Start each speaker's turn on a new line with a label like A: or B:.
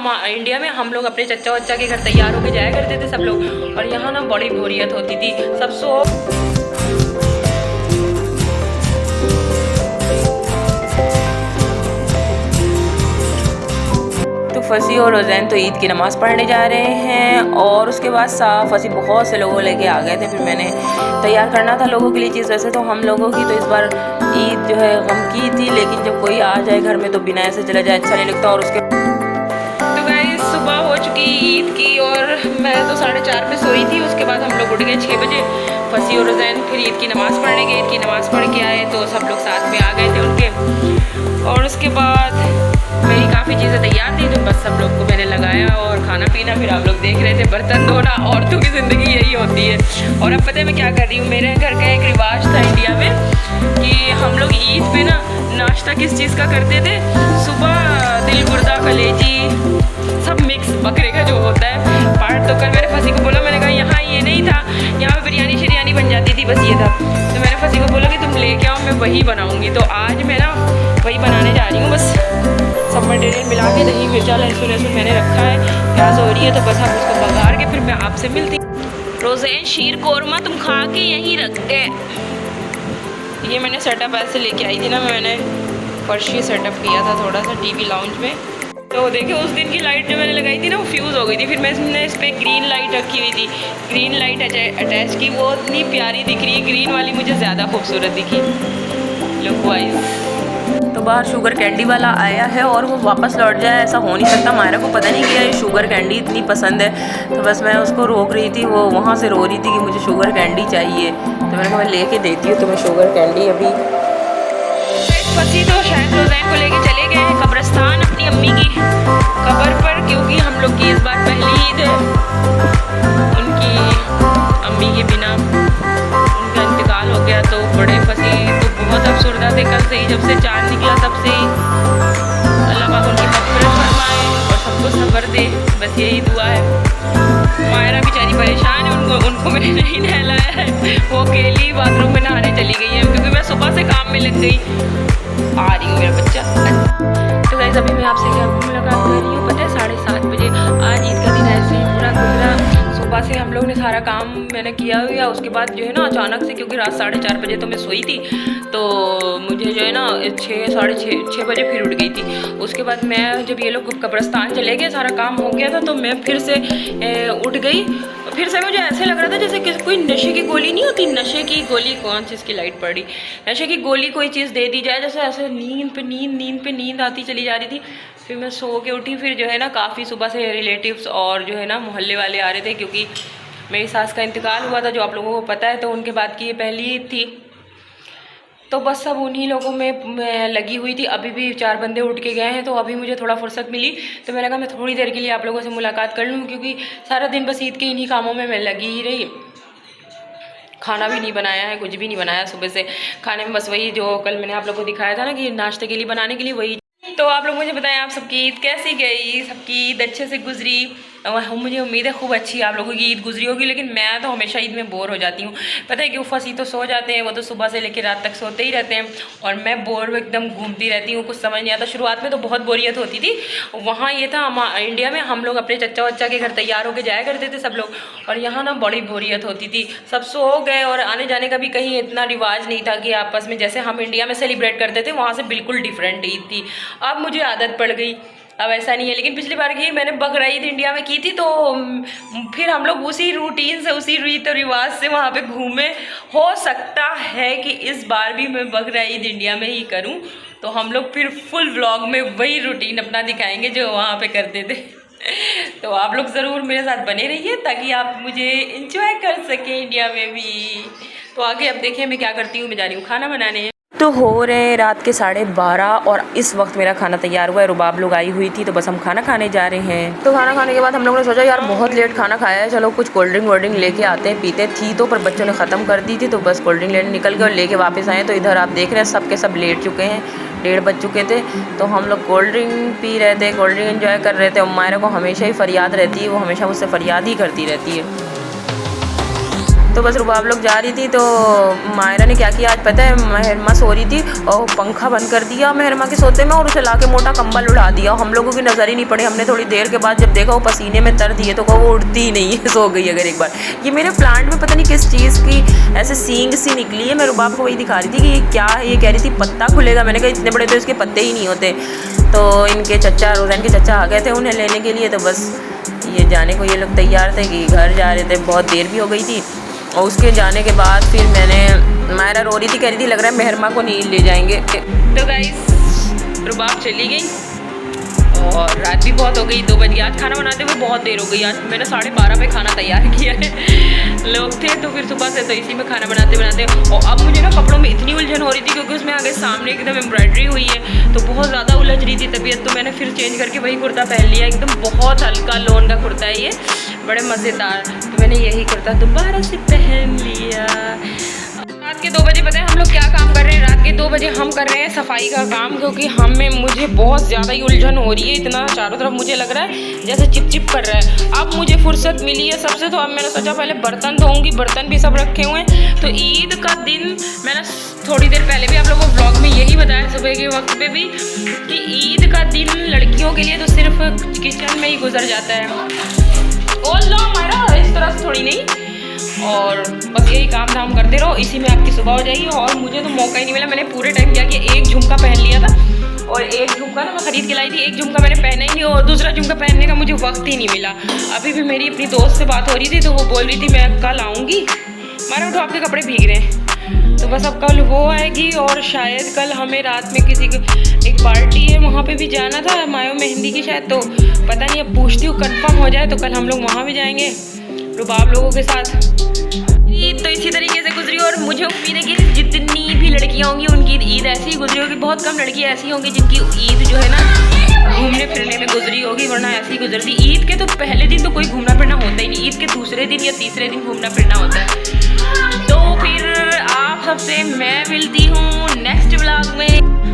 A: हम इंडिया में हम लोग अपने चच्चा वच्चा के घर तैयार होके जाया करते थे सब लोग, और यहाँ ना बड़ी बोरियत होती थी सब सो। तो फसी और रोज़ैन तो ईद की नमाज़ पढ़ने जा रहे हैं, और उसके बाद फसी बहुत से लोगों लेके आ गए थे। फिर मैंने तैयार करना था लोगों के लिए चीज़। वैसे तो हम लोगों की तो इस बार ईद जो है गम की थी, लेकिन जब कोई आ जाए घर में तो बिना ऐसे चला जाए अच्छा नहीं लगता। और उसके तो गाइस सुबह हो चुकी ईद की, और मैं तो 4:30 पे सोई थी। उसके बाद हम लोग उठ गए 6 बजे। फसी और रोज़ैन फिर ईद की नमाज़ पढ़ने गए। ईद की नमाज़ पढ़ के आए तो सब लोग साथ में आ गए थे उनके। और उसके बाद मेरी काफ़ी चीज़ें तैयार थी, तो बस सब लोग को मैंने लगाया और खाना पीना। फिर आप लोग देख रहे थे बर्तन धोना। औरतों की ज़िंदगी यही होती है। और अब पता है मैं क्या कर रही हूँ, मेरे घर का एक रिवाज था इंडिया में कि हम लोग ईद पे ना नाश्ता किस चीज़ का करते थे, सुबह दिल गुर्दा कलेजी सब मिक्स बकरे का जो होता है पार्ट। तो कल मैंने फसी को बोला, मैंने कहा यहाँ ये नहीं था, यहाँ पे बिरयानी शिरयानी बन जाती थी, बस ये था। तो मैंने फसी को बोला कि तुम लेके आओ, मैं वही बनाऊँगी। तो आज मैं ना वही बनाने जा रही हूँ। बस सब मटेरियल मिला के दही मिर्चा लहसुन लहसुन मैंने रखा है, प्याज हो रही है, तो बस आप उसको बघार के फिर मैं आपसे मिलती। रोज़ैन शीर कोरमा तुम खा के यहीं रख के। ये मैंने सेटअप ऐसे लेके आई थी ना, मैंने फर्शी सेटअप किया था थोड़ा सा टीवी लाउंज में। तो देखिए उस दिन की लाइट जो मैंने लगाई थी ना वो फ्यूज़ हो गई थी। फिर मैंने इस पर ग्रीन लाइट रखी हुई थी, ग्रीन लाइट अटैच की। वो इतनी प्यारी दिख रही है, ग्रीन वाली मुझे ज़्यादा खूबसूरत दिखी लुक वाइज। तो बाहर शुगर कैंडी वाला आया है और वो वापस लौट जाए ऐसा हो नहीं सकता। मायरा को पता नहीं किया ये शुगर कैंडी इतनी पसंद है, तो बस मैं उसको रोक रही थी। वो वहाँ से रो रही थी कि मुझे शुगर कैंडी चाहिए, तो मैंने कहा मैं लेके देती हूँ तुम्हें शुगर कैंडी अभी। फसी तो शायद रोज़ैन को लेके चले गए हैं कब्रिस्तान अपनी अम्मी की कब्र पर, क्योंकि हम लोग की इस बार पहली ईद है उनकी अम्मी के बिना। उनका इंतकाल हो गया तो बड़े फसी तो बहुत अफसरदा थे कल से ही, जब से चाँद निकला तब से ही। अल्लाह पाक उनकी मग़फ़िरत फरमाए और सबको सब्र दे, बस यही दुआ है। मायरा बेचारी परेशान है, उनको मैंने नहीं नहलाया है, वो अकेली बाथरूम में नहाने चली गई है, क्योंकि मैं सुबह से काम में लग गई। आ रही हूँ मेरा बच्चा। तो गाइस अभी मैं आपसे क्या मुलाकात कर रही हूँ, पता है 7:30 बजे। आज ईद का दिन ऐसे ही पूरा गुजरा। सुबह से हम लोग ने सारा काम मैंने किया हुआ। उसके बाद जो है ना अचानक से, क्योंकि रात 4:30 बजे तो मैं सोई थी, तो मुझे जो है ना 6 बजे फिर उठ गई थी। उसके बाद मैं जब ये लोग कब्रिस्तान चले गए सारा काम हो गया था, तो मैं फिर से उठ गई। फिर से मुझे ऐसे लग रहा था जैसे कि कोई नशे की गोली नहीं होती, नशे की गोली, कौन सी इसकी लाइट पड़ी, नशे की गोली कोई चीज़ दे दी जाए, जैसे ऐसे नींद पे नींद आती चली जा रही थी। फिर मैं सो के उठी। फिर जो है ना काफ़ी सुबह से रिलेटिव्स और जो है ना मोहल्ले वाले आ रहे थे, क्योंकि मेरी सास का इंतकाल हुआ था जो आप लोगों को पता है, तो उनके बाद की ये पहली ईद थी। तो बस सब उन्हीं लोगों में मैं लगी हुई थी। अभी भी 4 बंदे उठ के गए हैं, तो अभी मुझे थोड़ा फुर्सत मिली, तो मैंने कहा मैं थोड़ी देर के लिए आप लोगों से मुलाकात कर लूँ, क्योंकि सारा दिन बस ईद के इन्हीं कामों में मैं लगी ही रही। खाना भी नहीं बनाया है, कुछ भी नहीं बनाया सुबह से। खाने में बस वही जो कल मैंने आप लोगों को दिखाया था ना कि नाश्ते के लिए बनाने के लिए, वही। तो आप लोग मुझे बताएं आप सबकी ईद कैसी गई, सबकी ईद अच्छे से गुजरी। मुझे उम्मीद है खूब अच्छी आप लोगों की ईद गुजरी होगी, लेकिन मैं तो हमेशा ईद में बोर हो जाती हूँ। पता है क्यों? फसी तो सो जाते हैं, वो तो सुबह से लेकर रात तक सोते ही रहते हैं, और मैं बोर एकदम घूमती रहती हूँ, कुछ समझ नहीं आता। शुरुआत में तो बहुत बोरियत होती थी। वहाँ ये था इंडिया में हम लोग अपने चच्चा वच्चा के घर तैयार होकर जाया करते थे सब लोग, और यहाँ ना बड़ी बोरियत होती थी। सब सो गए और आने जाने का भी कहीं इतना रिवाज नहीं था कि आपस में जैसे हम इंडिया में सेलिब्रेट करते थे, वहाँ से बिल्कुल डिफरेंट ईद थी। अब मुझे आदत पड़ गई, अब ऐसा नहीं है। लेकिन पिछली बार की मैंने बकरा ईद इंडिया में की थी, तो फिर हम लोग उसी रूटीन से, उसी रीत और रिवाज से वहाँ पे घूमे। हो सकता है कि इस बार भी मैं बकरा ईद इंडिया में ही करूँ, तो हम लोग फिर फुल व्लॉग में वही रूटीन अपना दिखाएंगे जो वहाँ पे करते थे। तो आप लोग ज़रूर मेरे साथ बने रहिए, ताकि आप मुझे इंजॉय कर सकें इंडिया में भी। तो आगे अब देखिए मैं क्या करती हूँ। मैं जा रही हूँ खाना बनाने। तो हो रहे हैं रात के 12:30 और इस वक्त मेरा खाना तैयार हुआ है। रुबाब लोग आई हुई थी, तो बस हम खाना खाने जा रहे हैं। तो खाना खाने के बाद हम लोगों ने सोचा यार बहुत लेट खाना खाया है, चलो कुछ कोल्ड ड्रिंक वोल्ड ड्रिंक लेके आते हैं। पीते थी तो पर बच्चों ने ख़त्म कर दी थी, तो बस कोल्ड ड्रिंक लेने निकल गए और लेके वापस आए। तो इधर आप देख रहे हैं सब के सब लेट चुके हैं, 1:30 बज चुके थे। तो हम लोग कोल्ड ड्रिंक पी रहे थे, कोल्ड ड्रिंक एंजॉय कर रहे थे। मायरा को हमेशा ही फरियाद रहती है, वो हमेशा मुझसे फरियाद ही करती रहती है। तो बस रुबाब लोग जा रही थी तो मायरा ने क्या किया आज पता है, महरमा सो रही थी और पंखा बंद कर दिया महरमा के सोते में और उसे ला के मोटा कंबल उड़ा दिया। हम लोगों की नज़र ही नहीं पड़ी। हमने थोड़ी देर के बाद जब देखा वो पसीने में तर दिए तो वो उड़ती ही नहीं है, सो गई अगर एक बार। ये मेरे प्लांट में पता नहीं किस चीज़ की ऐसे सींग सी निकली है। मैं रुबाब को वही दिखा रही थी कि ये क्या है। ये कह रही थी पत्ता खुलेगा। मैंने कहा इतने बड़े तो इसके पत्ते ही नहीं होते। तो इनके चचा, रोज़ान के चचा आ गए थे उन्हें लेने के लिए। तो बस ये जाने को ये लोग तैयार थे कि घर जा रहे थे। बहुत देर भी हो गई थी और उसके जाने के बाद फिर मैंने, मायरा रो रही थी, कह रही थी लग रहा है महरमा को नहीं ले जाएंगे। तो गाइस रुबाब चली गई और रात भी बहुत हो गई, 2 बज गया। आज खाना बनाते हुए बहुत देर हो गई। आज मैंने 12:30 पे खाना तैयार किया है। लोग थे तो फिर सुबह से तो इसी में खाना बनाते बनाते। और अब मुझे ना कपड़ों में इतनी उलझन हो रही थी क्योंकि उसमें आगे सामने एकदम एम्ब्रॉयडरी हुई है तो बहुत ज़्यादा उलझ रही थी तबीयत। तो मैंने फिर चेंज करके वही कुर्ता पहन लिया। एकदम बहुत हल्का लोन का कुर्ता है ये, बड़े मज़ेदार। तो मैंने यही कुर्ता दोबारा से पहन लिया। रात के 2 बजे पता है हम लोग क्या काम कर रहे हैं? रात के 2 बजे हम कर रहे हैं सफाई का काम क्योंकि मुझे बहुत ज़्यादा ही उलझन हो रही है। इतना चारों तरफ मुझे लग रहा है जैसे चिपचिप कर रहा है। अब मुझे फुर्सत मिली है सबसे, तो अब मैंने सोचा पहले बर्तन धोऊंगी। बर्तन भी सब रखे हुए हैं। तो ईद का दिन मैंने थोड़ी देर पहले भी आप लोगों को व्लॉग में यही बताया सुबह के वक्त पे भी कि ईद का दिन लड़कियों के लिए तो सिर्फ किचन में ही गुजर जाता है। ओल्ला मारा इस तरह से थोड़ी नहीं, और बस यही काम धाम करते रहो, इसी में आपकी सुबह हो जाएगी। और मुझे तो मौका ही नहीं मिला। मैंने पूरे टाइम क्या कि एक झुमका पहन लिया था और एक झुमका ना मैं खरीद के लाई थी। एक झुमका मैंने पहना ही नहीं और दूसरा झुमका पहनने का मुझे वक्त ही नहीं मिला। अभी भी मेरी अपनी दोस्त से बात हो रही थी तो वो बोल रही थी मैं कल आऊँगी। मारा उठो आपके कपड़े भीग रहे हैं। तो बस अब कल वो आएगी और शायद कल हमें रात में किसी एक पार्टी है वहाँ पे भी जाना था, मायो मेहंदी की शायद। तो पता नहीं, अब पूछती हूँ कंफर्म हो जाए तो कल हम लोग वहाँ भी जाएंगे रुबाब लोगों के साथ। ईद तो इसी तरीके से गुजरी और मुझे उम्मीद है कि जितनी भी लड़कियाँ होंगी उनकी ईद ऐसी ही गुजरी होगी। बहुत कम लड़कियाँ ऐसी होंगी जिनकी ईद जो है ना घूमने फिरने में गुजरी होगी, वरना ऐसी ही गुजरती। ईद के तो पहले दिन तो कोई घूमना फिरना होता ही नहीं। ईद के दूसरे दिन या तीसरे दिन घूमना फिरना होता है। तो फिर आप सबसे मैं मिलती हूँ नेक्स्ट व्लॉग में।